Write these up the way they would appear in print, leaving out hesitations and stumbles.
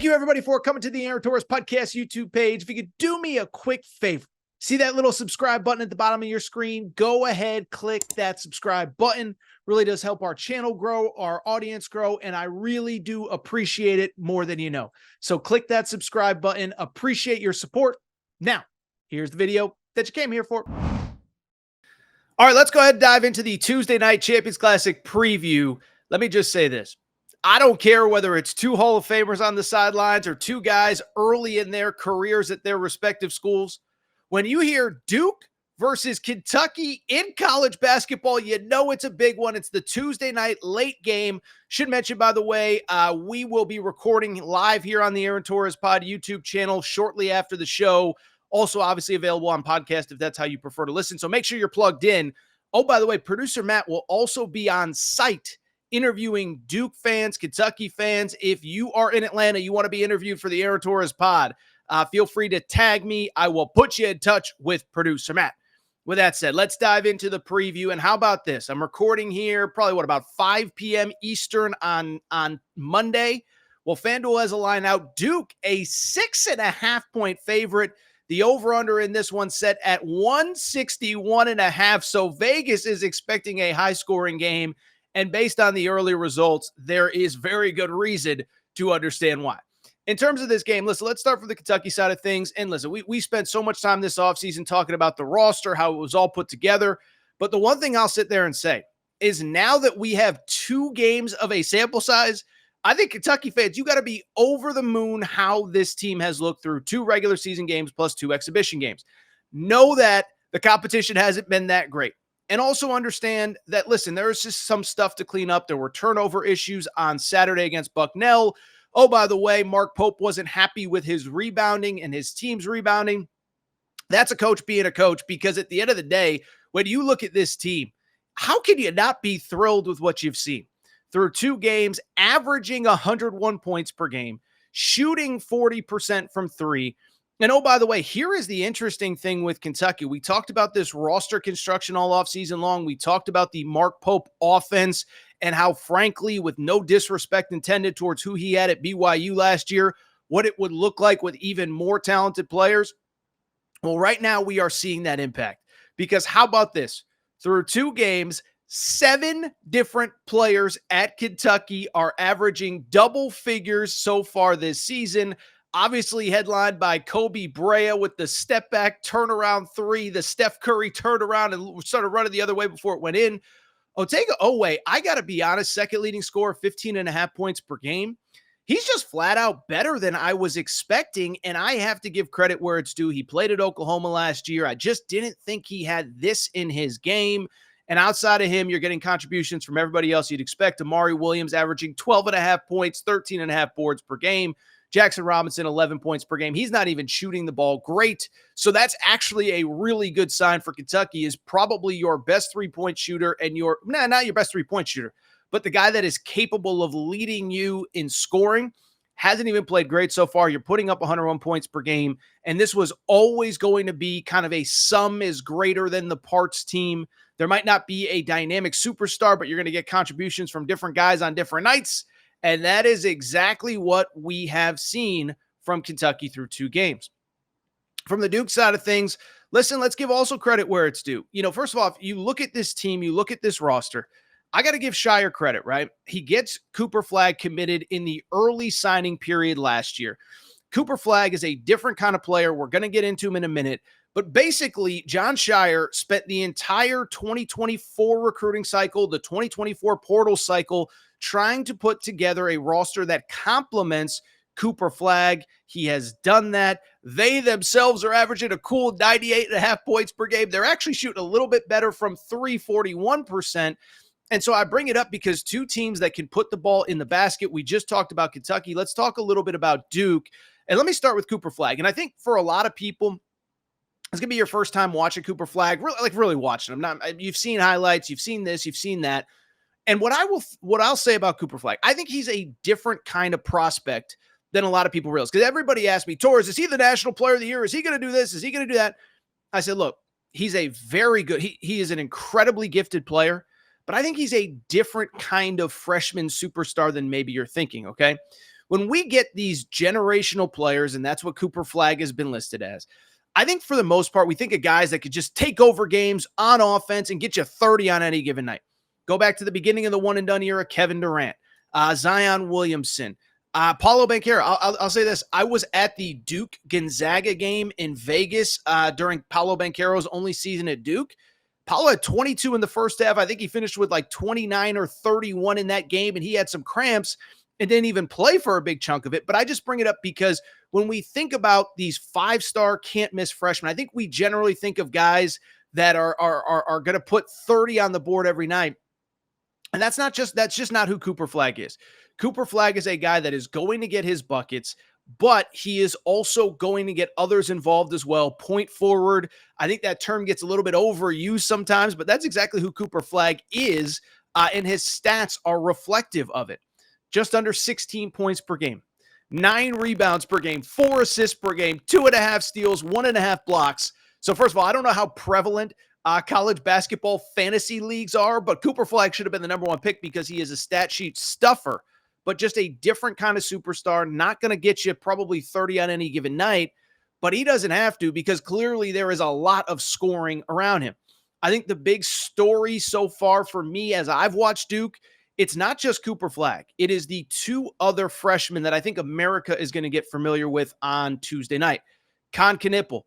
Thank you, everybody, for coming to the Aaron Torres Podcast YouTube page. If you could do me a quick favor, see that little subscribe button at the bottom of your screen? Go ahead, click that subscribe button. Really does help our channel grow, our audience grow, and I really do appreciate it more than you know. So click that subscribe button. Appreciate your support. Now, here's the video that you came here for. All right, let's go ahead and dive into the Tuesday Night Champions Classic preview. Let me just say this. I don't care whether it's two Hall of Famers on the sidelines or two guys early in their careers at their respective schools. When you hear Duke versus Kentucky in college basketball, you know it's a big one. It's the Tuesday night late game. Should mention, by the way, we will be recording live here on the Aaron Torres Pod YouTube channel shortly after the show. Also, obviously available on podcast if that's how you prefer to listen. So make sure you're plugged in. Oh, by the way, producer Matt will also be on site interviewing Duke fans, Kentucky fans. If you are in Atlanta, you want to be interviewed for the Aaron Torres Pod, feel free to tag me. I will put you in touch with producer Matt. With that said, let's dive into the preview. And how about this? I'm recording here probably, about 5 p.m. Eastern on Monday. Well, FanDuel has a line out. Duke, a 6.5-point favorite. The over-under in this one set at 161.5. So Vegas is expecting a high-scoring game. And based on the early results, there is very good reason to understand why. In terms of this game, listen, let's start from the Kentucky side of things. And listen, we spent so much time this offseason talking about the roster, how it was all put together. But the one thing I'll sit there and say is now that we have 2 games of a sample size, I think Kentucky fans, you got to be over the moon how this team has looked through 2 regular season games plus 2 exhibition games. Know that the competition hasn't been that great. And also understand that, listen, there's just some stuff to clean up. There were turnover issues on Saturday against Bucknell. Oh, by the way, Mark Pope wasn't happy with his rebounding and his team's rebounding. That's a coach being a coach, because at the end of the day, when you look at this team, how can you not be thrilled with what you've seen? Through 2 games, averaging 101 points per game, shooting 40% from 3. And oh, by the way, here is the interesting thing with Kentucky. We talked about this roster construction all offseason long. We talked about the Mark Pope offense and how, frankly, with no disrespect intended towards who he had at BYU last year, what it would look like with even more talented players. Well, right now we are seeing that impact, because how about this? Through 2 games, 7 different players at Kentucky are averaging double figures so far this season. Obviously headlined by Kobe Brea with the step back turnaround 3, the Steph Curry turnaround and started running the other way before it went in. Otega Oweh, I got to be honest, second leading scorer, 15.5 points per game. He's just flat out better than I was expecting, and I have to give credit where it's due. He played at Oklahoma last year. I just didn't think he had this in his game. And outside of him, you're getting contributions from everybody else you'd expect. Amari Williams averaging 12.5 points, 13.5 boards per game. Jackson Robinson, 11 points per game. He's not even shooting the ball great. So that's actually a really good sign for Kentucky, is probably your best 3-point shooter and not your best 3-point shooter, but the guy that is capable of leading you in scoring. Hasn't even played great so far. You're putting up 101 points per game. And this was always going to be kind of a sum is greater than the parts team. There might not be a dynamic superstar, but you're going to get contributions from different guys on different nights. And that is exactly what we have seen from Kentucky through 2 games. From the Duke side of things, listen, let's give also credit where it's due. First of all, if you look at this team, you look at this roster, I got to give Shire credit, right? He gets Cooper Flagg committed in the early signing period last year. Cooper Flagg is a different kind of player. We're going to get into him in a minute. But basically, John Shire spent the entire 2024 recruiting cycle, the 2024 portal cycle, trying to put together a roster that complements Cooper Flagg. He has done that. They themselves are averaging a cool 98.5 points per game. They're actually shooting a little bit better from 41%. And so I bring it up because 2 teams that can put the ball in the basket. We just talked about Kentucky. Let's talk a little bit about Duke. And let me start with Cooper Flagg. And I think for a lot of people, it's going to be your first time watching Cooper Flagg, really watching him. You've seen highlights, you've seen this, you've seen that. And what I'll say about Cooper Flagg, I think he's a different kind of prospect than a lot of people realize. Because everybody asked me, Torres, is he the National Player of the Year? Is he going to do this? Is he going to do that? I said, look, he's a very good, he is an incredibly gifted player, but I think he's a different kind of freshman superstar than maybe you're thinking, okay? when we get these generational players, and that's what Cooper Flagg has been listed as, I think for the most part, we think of guys that could just take over games on offense and get you 30 on any given night. Go back to the beginning of the one and done era, Kevin Durant, Zion Williamson, Paulo Banchero. I'll say this. I was at the Duke Gonzaga game in Vegas during Paulo Banchero's only season at Duke. Paulo had 22 in the first half. I think he finished with like 29 or 31 in that game, and he had some cramps and didn't even play for a big chunk of it. But I just bring it up because when we think about these five-star can't-miss freshmen, I think we generally think of guys that are going to put 30 on the board every night. And that's just not who Cooper Flagg is. Cooper Flagg is a guy that is going to get his buckets, but he is also going to get others involved as well. Point forward. I think that term gets a little bit overused sometimes, but that's exactly who Cooper Flagg is, and his stats are reflective of it. Just under 16 points per game, 9 rebounds per game, 4 assists per game, 2.5 steals, 1.5 blocks. So first of all, I don't know how prevalent college basketball fantasy leagues are, but Cooper Flagg should have been the number one pick because he is a stat sheet stuffer, but just a different kind of superstar, not going to get you probably 30 on any given night, but he doesn't have to because clearly there is a lot of scoring around him. I think the big story so far for me as I've watched Duke, it's not just Cooper Flagg. It is the 2 other freshmen that I think America is going to get familiar with on Tuesday night. Con Knipple,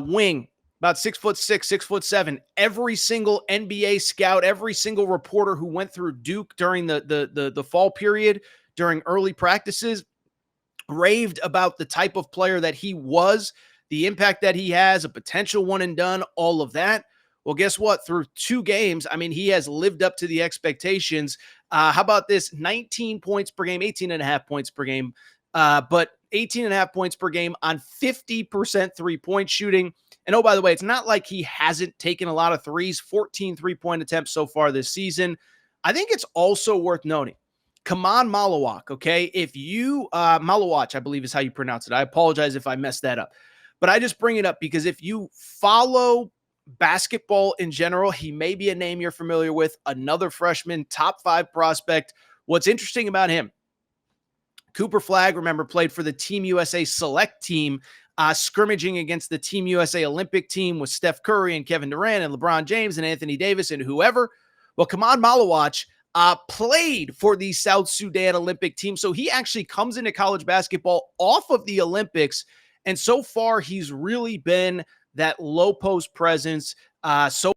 wing, about 6'6", 6'7". Every single NBA scout, every single reporter who went through Duke during the fall period, during early practices, raved about the type of player that he was, the impact that he has, a potential one and done, all of that. Well, guess what? Through 2 games, I mean, he has lived up to the expectations. How about this? 19 points per game, 18.5 points per game, but 18.5 points per game on 50% three-point shooting. And oh, by the way, it's not like he hasn't taken a lot of threes, 14 three-point attempts so far this season. I think it's also worth noting, Kaman Malawak, okay? If you, Malawach, I believe is how you pronounce it. I apologize if I messed that up. But I just bring it up because if you follow basketball in general, he may be a name you're familiar with, another freshman, top 5 prospect. What's interesting about him, Cooper Flagg, remember, played for the Team USA select team, scrimmaging against the Team USA Olympic team with Steph Curry and Kevin Durant and LeBron James and Anthony Davis and whoever. Well, Kaman Malawach played for the South Sudan Olympic team, so he actually comes into college basketball off of the Olympics, and so far he's really been that low post presence. So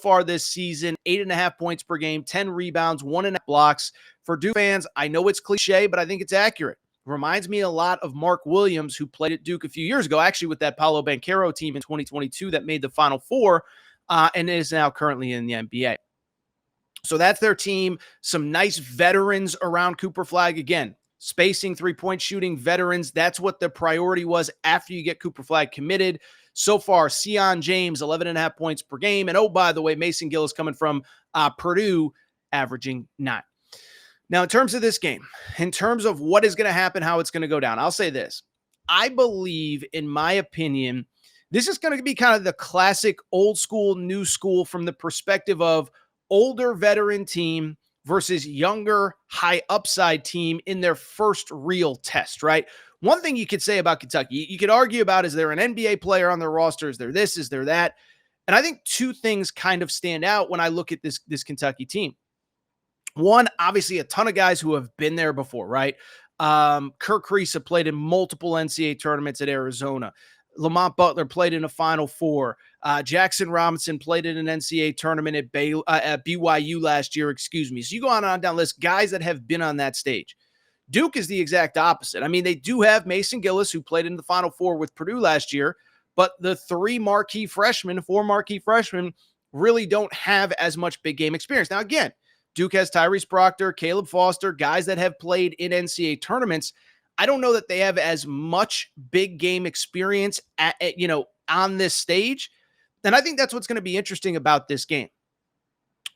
far this season, 8.5 points per game, 10 rebounds, 1.5 blocks. For Duke fans, I know it's cliche, but I think it's accurate. Reminds me a lot of Mark Williams, who played at Duke a few years ago, actually with that Paulo Banchero team in 2022 that made the Final Four and is now currently in the NBA. So that's their team. Some nice veterans around Cooper Flagg. Again, spacing, three-point shooting, veterans. That's what the priority was after you get Cooper Flagg committed. So far, Sion James, 11.5 points per game. And oh, by the way, Mason Gill is coming from Purdue, averaging 9. Now, in terms of this game, in terms of what is going to happen, how it's going to go down, I'll say this. I believe, in my opinion, this is going to be kind of the classic old school, new school from the perspective of older veteran team versus younger, high upside team in their first real test, right? One thing you could say about Kentucky, you could argue about, is there an NBA player on their roster? Is there this? Is there that? And I think 2 things kind of stand out when I look at this Kentucky team. One, obviously a ton of guys who have been there before, right? Kirk Kriisa played in multiple NCAA tournaments at Arizona. Lamont Butler played in a Final Four. Jackson Robinson played in an NCAA tournament at BYU last year, excuse me. So you go on down the list, guys that have been on that stage. Duke is the exact opposite. I mean, they do have Mason Gillis, who played in the Final Four with Purdue last year, but the 4 marquee freshmen really don't have as much big game experience. Now, again, Duke has Tyrese Proctor, Caleb Foster, guys that have played in NCAA tournaments. I don't know that they have as much big game experience on this stage. And I think that's what's going to be interesting about this game.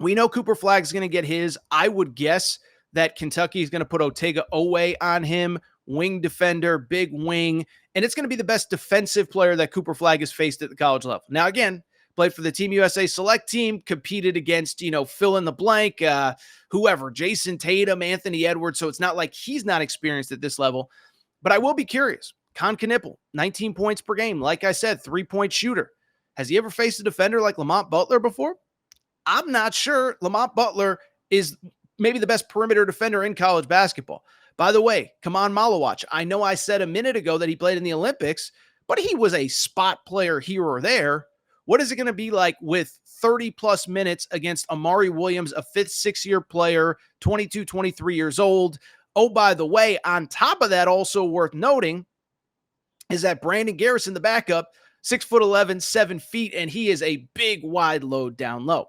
We know Cooper Flagg is going to get his. I would guess that Kentucky is going to put Otega Owe on him, wing defender, big wing, and it's going to be the best defensive player that Cooper Flagg has faced at the college level. Now, again, played for the Team USA select team, competed against, fill in the blank, whoever, Jason Tatum, Anthony Edwards. So it's not like he's not experienced at this level. But I will be curious. Con Knipple, 19 points per game. Like I said, 3-point shooter. Has he ever faced a defender like Lamont Butler before? I'm not sure. Lamont Butler is maybe the best perimeter defender in college basketball. By the way, Kaman Malawach, I know I said a minute ago that he played in the Olympics, but he was a spot player here or there. What is it going to be like with 30-plus minutes against Amari Williams, a fifth, sixth-year player, 22, 23 years old? Oh, by the way, on top of that, also worth noting is that Brandon Garrison, the backup, 6'11", 7 feet, and he is a big wide load down low.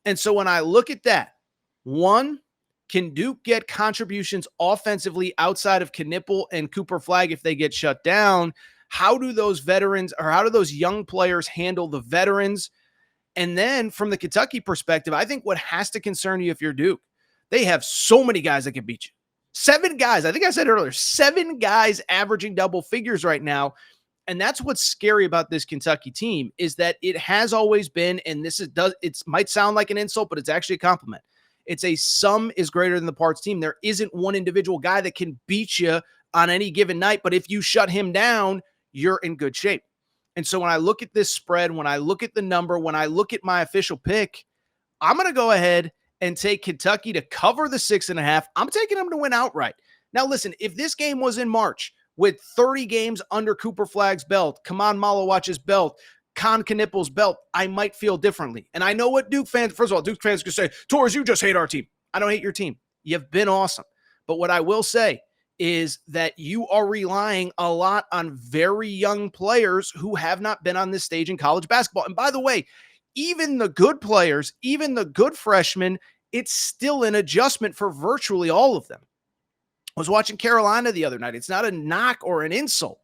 And so when I look at that, one, can Duke get contributions offensively outside of Knipple and Cooper Flagg if they get shut down? How do those veterans or how do those young players handle the veterans? And then from the Kentucky perspective, I think what has to concern you if you're Duke, they have so many guys that can beat you. 7 guys. I think I said earlier, 7 guys averaging double figures right now. And that's what's scary about this Kentucky team is that it has always been, and it might sound like an insult, but it's actually a compliment. It's a sum is greater than the parts team. There isn't one individual guy that can beat you on any given night, but if you shut him down, you're in good shape. And so when I look at this spread, when I look at the number, when I look at my official pick, I'm going to go ahead and take Kentucky to cover the 6.5. I'm taking them to win outright. Now, listen, if this game was in March with 30 games under Cooper Flagg's belt, Kaman Malawach's belt, Con Knipple's belt, I might feel differently. And I know what Duke fans, first of all, Duke fans can say, Torres, you just hate our team. I don't hate your team. You've been awesome. But what I will say is that you are relying a lot on very young players who have not been on this stage in college basketball. And by the way, even the good players, even the good freshmen, it's still an adjustment for virtually all of them. I was watching Carolina the other night. It's not a knock or an insult,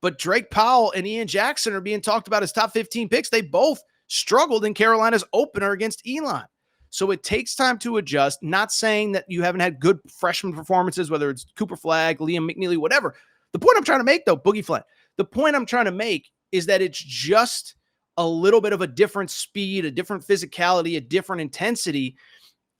but Drake Powell and Ian Jackson are being talked about as top 15 picks. They both struggled in Carolina's opener against Elon. So it takes time to adjust. Not saying that you haven't had good freshman performances, whether it's Cooper Flagg, Liam McNeely, whatever. The point I'm trying to make, though, Boogie Flint, the point I'm trying to make is that it's just a little bit of a different speed, a different physicality, a different intensity.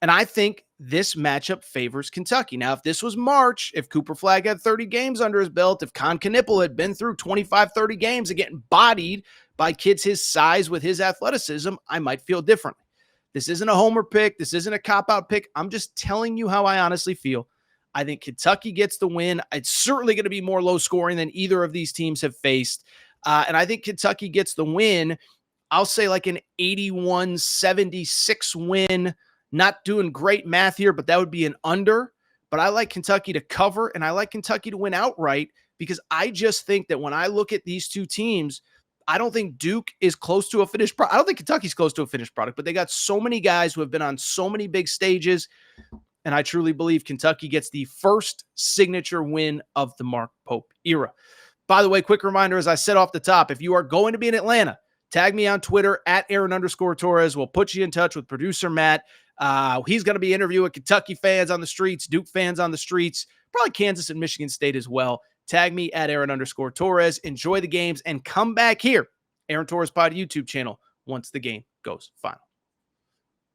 And I think this matchup favors Kentucky. Now, if this was March, if Cooper Flagg had 30 games under his belt, if Con Knipple had been through 25, 30 games and getting bodied by kids his size with his athleticism, I might feel differently. This isn't a homer pick. This isn't a cop-out pick. I'm just telling you how I honestly feel. I think Kentucky gets the win. It's certainly going to be more low scoring than either of these teams have faced. And I think Kentucky gets the win. I'll say like an 81-76 win. Not doing great math here, but that would be an under. But I like Kentucky to cover, and I like Kentucky to win outright because I just think that when I look at these two teams, I don't think Duke is close to a finished product. I don't think Kentucky's close to a finished product, but they got so many guys who have been on so many big stages, and I truly believe Kentucky gets the first signature win of the Mark Pope era. By the way, quick reminder, as I said off the top, if you are going to be in Atlanta, tag me on Twitter at Aaron_Torres. We'll put you in touch with producer Matt. He's going to be interviewing Kentucky fans on the streets, Duke fans on the streets, probably Kansas and Michigan State as well. Tag me at Aaron_Torres. Enjoy the games and come back here, Aaron Torres Pod YouTube channel, once the game goes final.